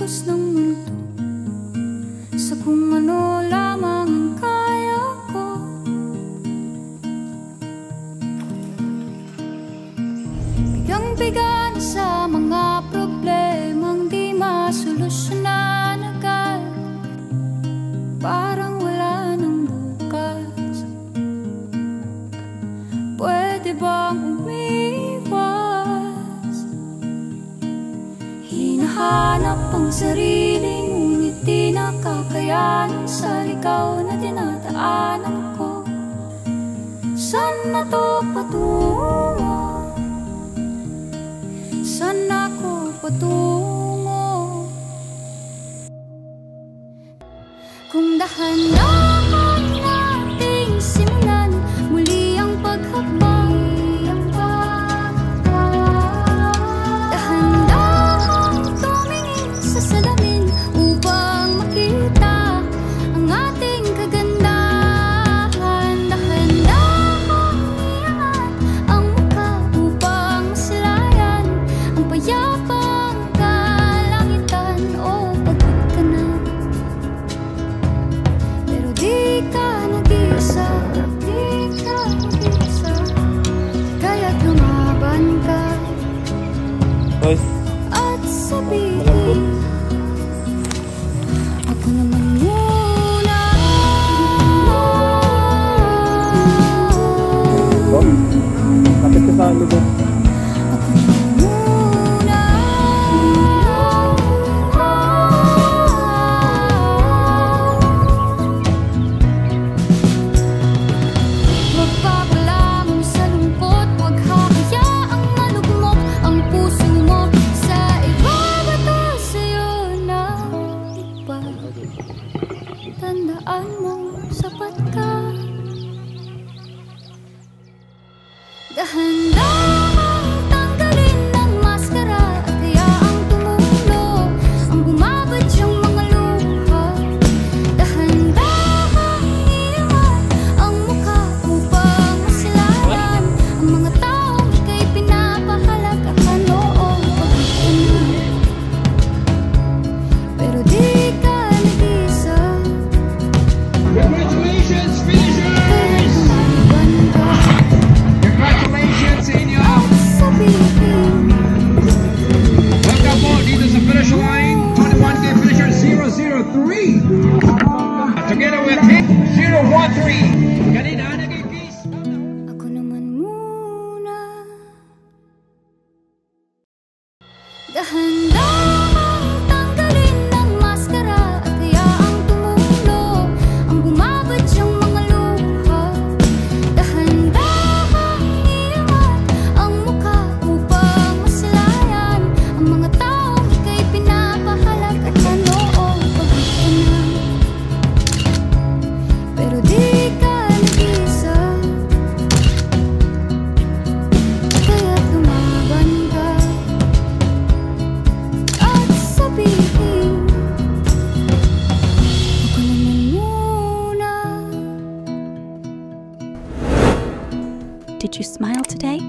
agos ng mundo, sa kung ano lamang ang kaya ko. Bigang-biga na sa mga problemang di masolusyonan agad, parang wala nang bukas. Pwede bang umiwas? Hinahanap ang sarili, ngunit di nakakayanan sa ligaw na dinadaanan ko. Saan na to patungo? Saan ako patungo? Kung dahan-dahan nating simulan muli ang paghakbang, dahan-dahan tumingin sa salamin upang makita ang ating kagandahan. Dahan-dahan iangat ang mukha upang masilayan ang payapang kalangitan. O pagod ka na, pero di ka nag-iisa, di ka nag-iisa, kaya't lumaban ka Boys, at sabihin, ako naman muna. kapit ka sa likod. Ako naman muna. Huwag papalamon sa lungkot, huwag hahayaang malugmok ang puso mo sa ibabato sa'yo na iba. Tandaan mo, sapat ka. Dahan-dahan tanggalin ang maskara at hayaang tumulo ang bumabadyang mga luha. Dahan-dahan iangat ang mukha upang masilayan ang mga taong ika'y pinapahalagahan. Oo, pagod ka na, pero di ka nag-iisa, Congratulations, kaya't finishers! lumaban ka Congratulations sa inyo! at sabihin, Welcome po dito sa finish line, 21K finisher 003. Together with him, 013. Kanina, naging peace. ako naman muna. Dahan-dahan tanggalin ang maskara at hayaang tumulo ang bumabadyang mga luha. Dahan-dahan iangat ang mukha upang masilayan ang mga taong ika'y pinapahalagahan. Oo, pagod ka na, pero di ka nag-iisa, kaya't lumaban ka at sabihin, ako naman muna. Did you smile today?